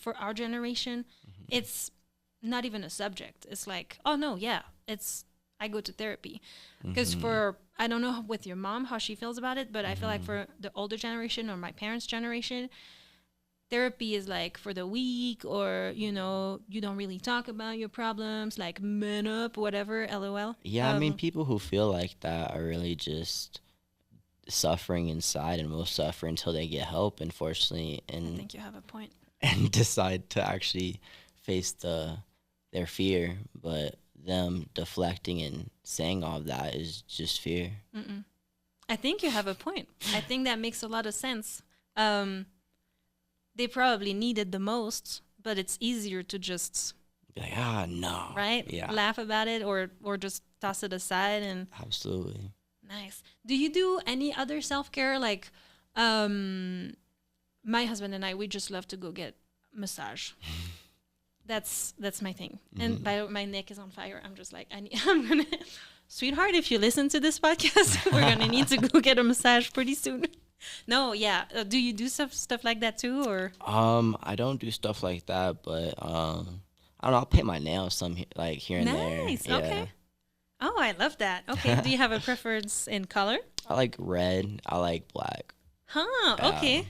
S1: for our generation, it's not even a subject. It's like, oh no, yeah, I go to therapy. Because
S2: Mhm.
S1: I don't know with your mom how she feels about it, but I feel like for the older generation or my parents' generation, therapy is like for the weak, or you don't really talk about your problems, like man up, whatever, lol.
S2: Yeah, I mean, people who feel like that are really just suffering inside and will suffer until they get help, unfortunately,
S1: I
S2: and
S1: think you have a point.
S2: and decide to actually face their fear. But them deflecting and saying all of that is just fear.
S1: Mm-mm. I think you have a point. I think that makes a lot of sense. They probably need it the most, but it's easier to just
S2: Be like, no.
S1: right?
S2: Yeah,
S1: Laugh about it or just toss it aside and
S2: absolutely.
S1: nice. Do you do any other self-care like um my husband and I we just love to go get massage. That's my thing. And by the way, my neck is on fire. I'm just like I'm gonna sweetheart, if you listen to this podcast, we're gonna need to go get a massage pretty soon. No, yeah. Do you do stuff like that too, or
S2: I don't do stuff like that, but I don't know. I'll paint my nails like here and there.
S1: nice?
S2: Yeah.
S1: Okay. Oh, I love that. Okay. Do you have a preference in color?
S2: I like red. I like black.
S1: Huh. Okay.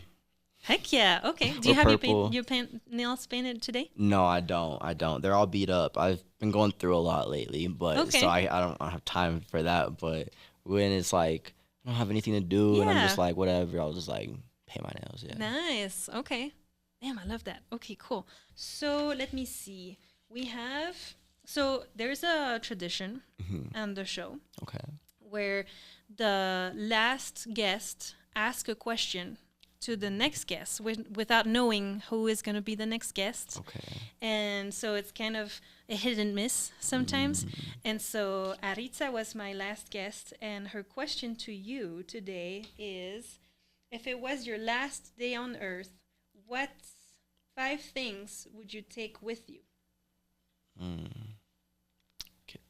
S1: Heck yeah. Okay. Do
S2: Or
S1: you have
S2: purple.
S1: your nails painted today?
S2: No, I don't. I don't. They're all beat up. I've been going through a lot lately, but
S1: Okay.
S2: so I don't have time for that. But when it's like I don't have anything to do and I'm
S1: Yeah.
S2: just like whatever, I'll just like paint my nails. Yeah.
S1: Nice. Okay. Damn, I love that. Okay, cool. So let me see. We have so there's a tradition on the show
S2: Okay.
S1: where the last guest asks a question to the next guest without knowing who is going to be the next guest.
S2: Okay.
S1: And so it's kind of a hit and miss sometimes. And so Aritza was my last guest, and her question to you today is, if it was your last day on earth, what 5 things would you take with you?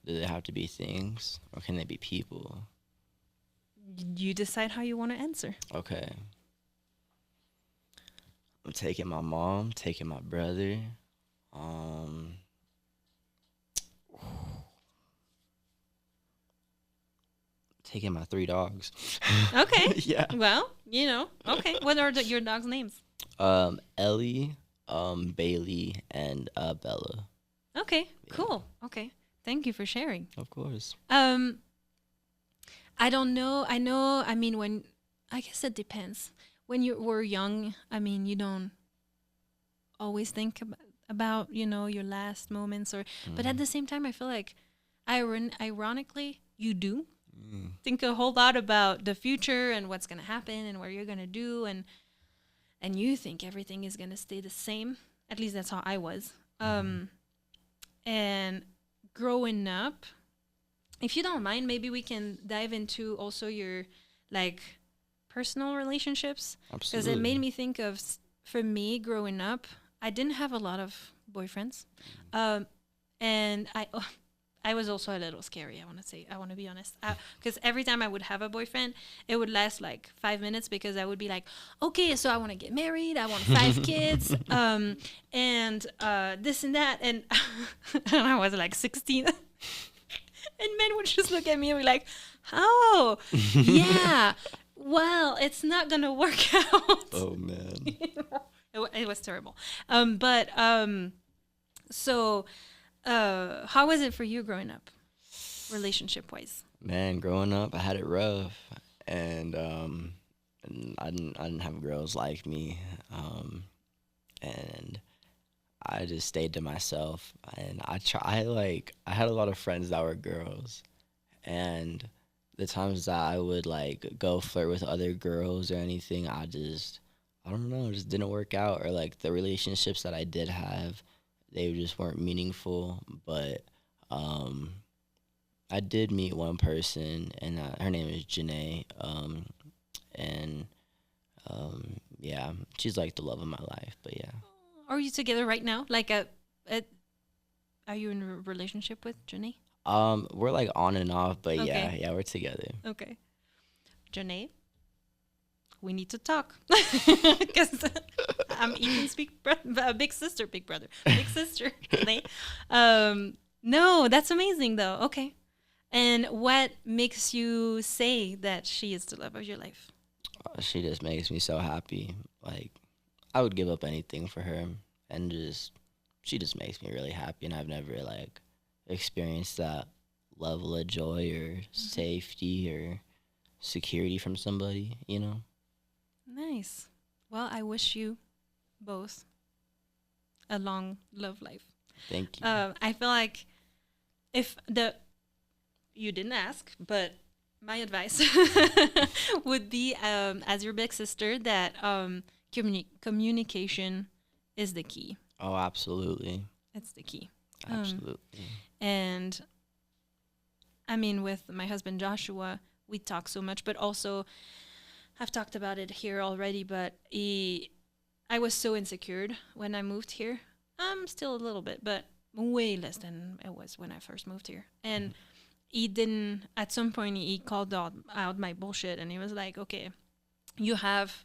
S2: Do they have to be things or can they be people?
S1: You decide how you want to answer.
S2: Okay. I'm taking my mom, taking my brother, taking my 3 dogs.
S1: Okay.
S2: Yeah.
S1: Well, okay. What are your dogs' names?
S2: Ellie, Bailey, and Bella.
S1: Okay, cool. Okay. Thank you for sharing.
S2: Of course.
S1: I don't know. I mean, I guess it depends. When you were young, I mean, you don't always think about, your last moments but at the same time, I feel like ironically, you do think a whole lot about the future and what's going to happen and what you're going to do. And you think everything is going to stay the same. At least that's how I was. And growing up, if you don't mind, maybe we can dive into also your like personal relationships, because
S2: Absolutely.
S1: it made me think of for me growing up, I didn't have a lot of boyfriends, and I was also a little scary. I want to be honest, because every time I would have a boyfriend, it would last like 5 minutes because I would be like, okay, so I want to get married, I want 5 kids, and this and that, and and I was like 16. And men would just look at me and be like, oh, yeah, well, it's not going to work out.
S2: Oh, man.
S1: It was terrible. So how was it for you growing up, relationship-wise?
S2: Man, growing up, I had it rough. And I didn't have girls like me. And I just stayed to myself, and I had a lot of friends that were girls, and the times that I would like go flirt with other girls or anything, I don't know, it just didn't work out, or like the relationships that I did have, they just weren't meaningful. But I did meet one person, and her name is Janae, and yeah, she's like the love of my life. But yeah.
S1: Are you together right now? Like are you in a relationship with Janae?
S2: We're like on and off, but
S1: Okay.
S2: yeah, we're together.
S1: Okay. Janae, we need to talk. Because I'm Ethan's big sister, big brother, big sister, Janae. No, that's amazing though. Okay. And what makes you say that she is the love of your life?
S2: She just makes me so happy. Like, I would give up anything for her, and she just makes me really happy, and I've never like experienced that level of joy or safety or security from somebody,
S1: Nice. Well, I wish you both a long love life.
S2: Thank you.
S1: I feel like you didn't ask, but my advice would be, as your big sister, that communication is the key.
S2: Oh, absolutely.
S1: It's the key.
S2: Absolutely.
S1: And I mean, with my husband Joshua, we talk so much, but also I've talked about it here already. But I was so insecure when I moved here. I'm still a little bit, but way less than it was when I first moved here. And he didn't. At some point, he called out my bullshit, and he was like, "Okay, you have,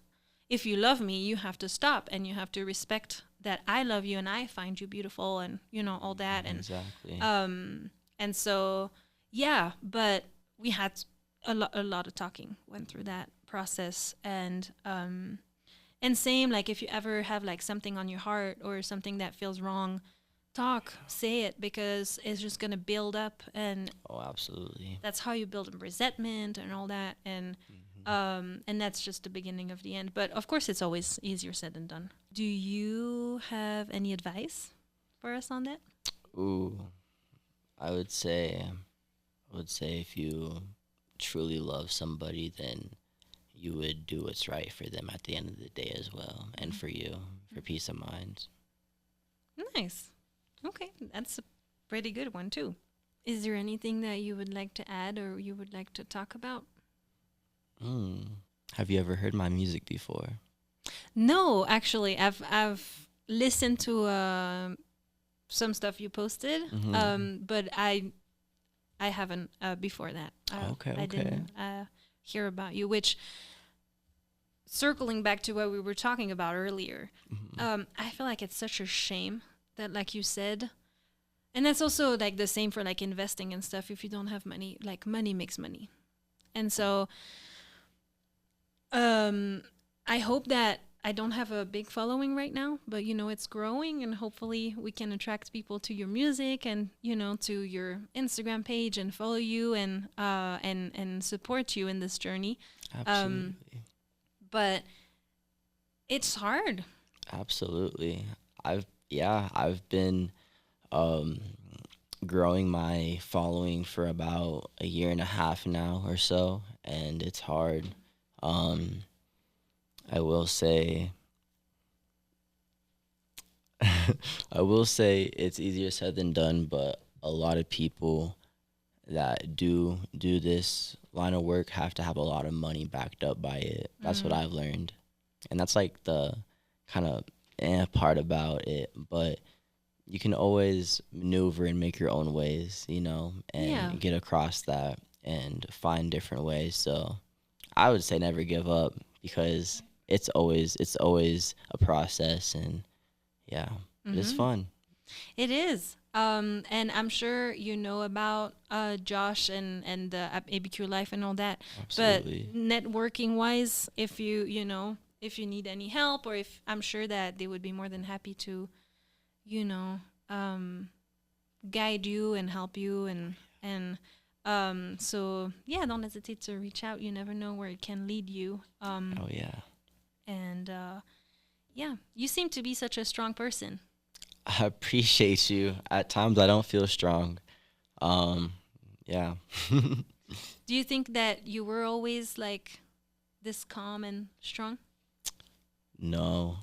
S1: if you love me, you have to stop, and you have to respect that I love you and I find you beautiful, and all that." And
S2: Exactly.
S1: and so yeah, but we had a lot of talking, went through that process, and same, like, if you ever have like something on your heart or something that feels wrong, talk, say it, because it's just gonna build up, and
S2: Oh, absolutely.
S1: that's how you build up resentment and all that, and that's just the beginning of the end. But of course, it's always easier said than done. Do you have any advice for us on that?
S2: Ooh, I would say, if you truly love somebody, then you would do what's right for them at the end of the day as well, and for you, for peace of mind.
S1: Nice. Okay, that's a pretty good one too. Is there anything that you would like to add or you would like to talk about?
S2: Hmm. Have you ever heard my music before?
S1: No, actually, I've listened to some stuff you posted, but I haven't before that.
S2: Okay,
S1: I
S2: okay.
S1: didn't hear about you. Which, circling back to what we were talking about earlier, I feel like it's such a shame that, like you said, and that's also like the same for like investing and stuff. If you don't have money, like, money makes money, and so I hope that I don't have a big following right now, but it's growing, and hopefully we can attract people to your music and to your Instagram page and follow you and support you in this journey.
S2: Absolutely.
S1: But it's hard.
S2: Absolutely. I've been um growing my following for about a year and a half now or so, and it's hard. Um I will say I will say it's easier said than done, but a lot of people that do this line of work have to have a lot of money backed up by it. That's what I've learned. And that's like the kind of part about it, but you can always maneuver and make your own ways,
S1: Yeah.
S2: and get across that and find different ways. So I would say never give up, because it's always a process, and yeah, it's fun.
S1: It is. And I'm sure you know about Josh and the ABQ life and all that.
S2: Absolutely.
S1: But networking wise, if you need any help, or if, I'm sure that they would be more than happy to, you know, um, guide you and help you, and so yeah, don't hesitate to reach out. You never know where it can lead you.
S2: Oh yeah.
S1: And yeah, you seem to be such a strong person.
S2: I appreciate you. At times I don't feel strong. Um yeah.
S1: Do you think that you were always like this calm and strong?
S2: No.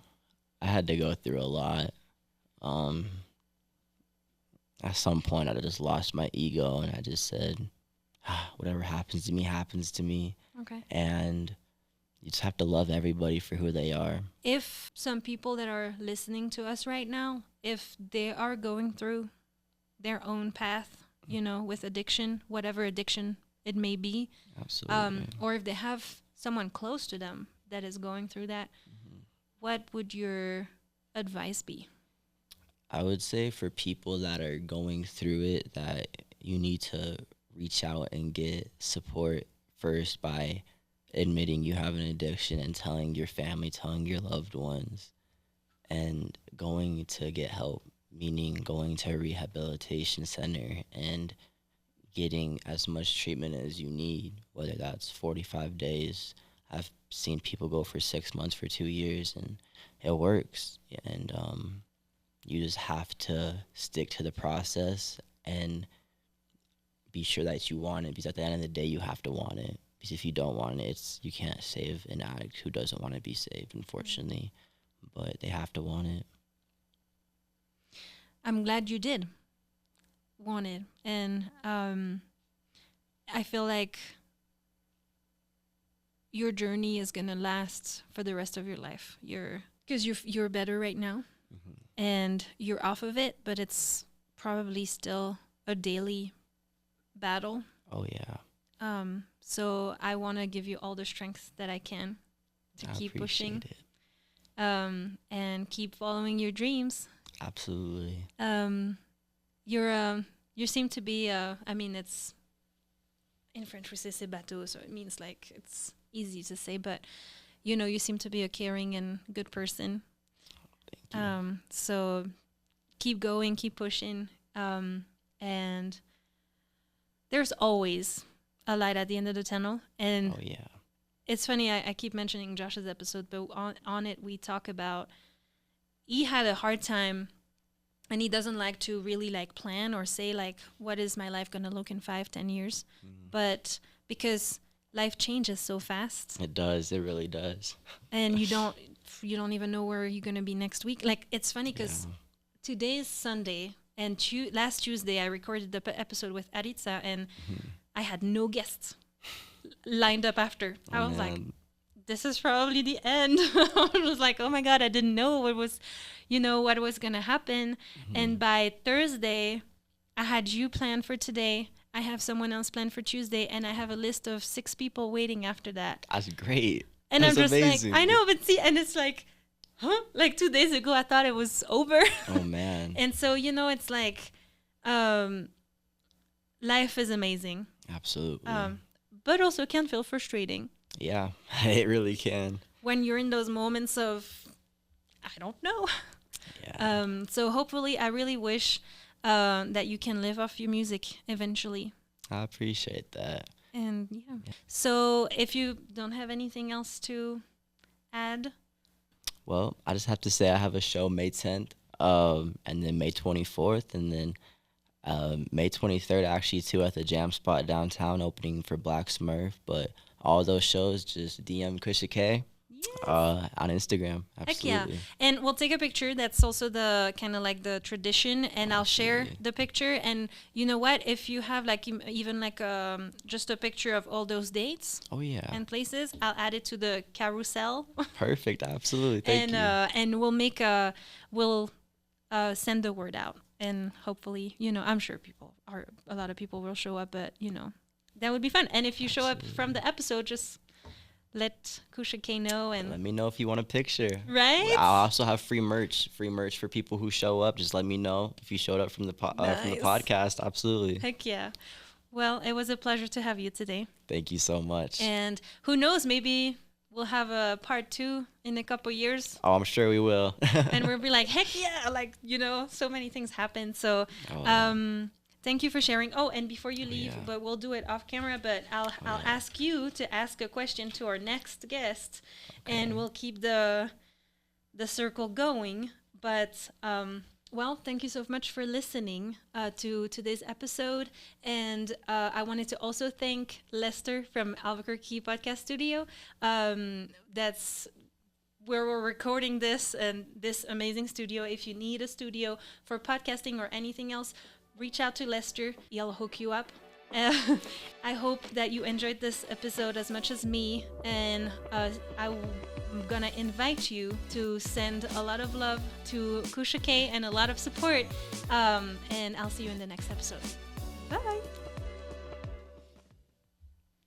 S2: I had to go through a lot. Um at some point I just lost my ego, and I just said, whatever happens to me happens to me,
S1: Okay.
S2: and you just have to love everybody for who they are.
S1: If some people that are listening to us right now, if they are going through their own path, with addiction, whatever addiction it may be,
S2: Absolutely.
S1: or if they have someone close to them that is going through that, what would your advice be?
S2: I would say for people that are going through it, that you need to reach out and get support first by admitting you have an addiction and telling your family, telling your loved ones, and going to get help, meaning going to a rehabilitation center and getting as much treatment as you need, whether that's 45 days. I've seen people go for 6 months, for 2 years, and it works. And you just have to stick to the process and be sure that you want it, because at the end of the day, you have to want it. Because if you don't want it, you can't save an addict who doesn't want to be saved, unfortunately. But they have to want it.
S1: I'm glad you did. wanted. And I feel like your journey is gonna last for the rest of your life. You're better right now, and you're off of it, but it's probably still a daily battle.
S2: Oh yeah.
S1: So I want to give you all the strength that I can to
S2: I
S1: keep pushing,
S2: appreciate it.
S1: and keep following your dreams.
S2: Absolutely.
S1: You seem to be I mean, it's in French we say c'est bateau, so it means like it's easy to say, but you seem to be a caring and good person.
S2: Thank you.
S1: So keep going, keep pushing, and there's always a light at the end of the tunnel. And
S2: Oh yeah.
S1: it's funny, I keep mentioning Josh's episode, but on it we talk about he had a hard time, and he doesn't like to really like plan or say like what is my life gonna look in 5-10 years, but because life changes so fast,
S2: It does. It really does.
S1: and you don't even know where you're gonna be next week. Like it's funny because today is Sunday, and last Tuesday I recorded the episode with Aritza, and I had no guests lined up after. I was like, this is probably the end. I was like, oh my God, I didn't know what was going to happen. And by Thursday, I had you planned for today. I have someone else planned for Tuesday, and I have a list of 6 people waiting after that.
S2: That's great.
S1: And
S2: That's
S1: I'm just
S2: amazing.
S1: like, I know, but see, and it's like, huh? Like 2 days ago, I thought it was over.
S2: Oh man.
S1: And so, it's like, life is amazing.
S2: Absolutely.
S1: But also can feel frustrating
S2: Yeah, it really can.
S1: when you're in those moments of, I don't know.
S2: Yeah.
S1: So hopefully, I really wish that you can live off your music eventually.
S2: I appreciate that.
S1: And yeah. So if you don't have anything else to add,
S2: Well, I just have to say I have a show May 10th, and then May 24th, and then May 23rd actually too at the Jam Spot downtown opening for Black Smurf. But all those shows, just DM Kusha K on Instagram. Absolutely.
S1: heck yeah. And we'll take a picture. That's also the kind of like the tradition, and I'll share
S2: Absolutely.
S1: the picture. And you know what? If you have like even like just a picture of all those dates
S2: Oh yeah.
S1: and places, I'll add it to the carousel.
S2: Perfect. Absolutely. Thank you.
S1: And we'll send the word out, and hopefully, I'm sure a lot of people will show up, but that would be fun. And if you show up from the episode, just let Kusha K know, and
S2: Let me know if you want a picture.
S1: right.
S2: I'll also have free merch for people who show up. Just let me know if you showed up from the from the
S1: Nice.
S2: podcast. Absolutely.
S1: Heck yeah. Well, it was a pleasure to have you today.
S2: Thank you so much.
S1: And who knows, maybe we'll have a part 2 in a couple years.
S2: Oh, I'm sure we will.
S1: And we'll be like, heck yeah, like, so many things happen. So,
S2: Oh.
S1: thank you for sharing. Oh, and before you leave,
S2: yeah.
S1: but we'll do it off camera, but I'll ask you to ask a question to our next guest, and we'll keep the circle going. But, well, thank you so much for listening to today's episode. And I wanted to also thank Lester from Albuquerque Podcast Studio. That's where we're recording this, and this amazing studio. If you need a studio for podcasting or anything else, reach out to Lester. He'll hook you up. I hope that you enjoyed this episode as much as me, and I'm gonna invite you to send a lot of love to Kusha K and a lot of support, and I'll see you in the next episode. Bye.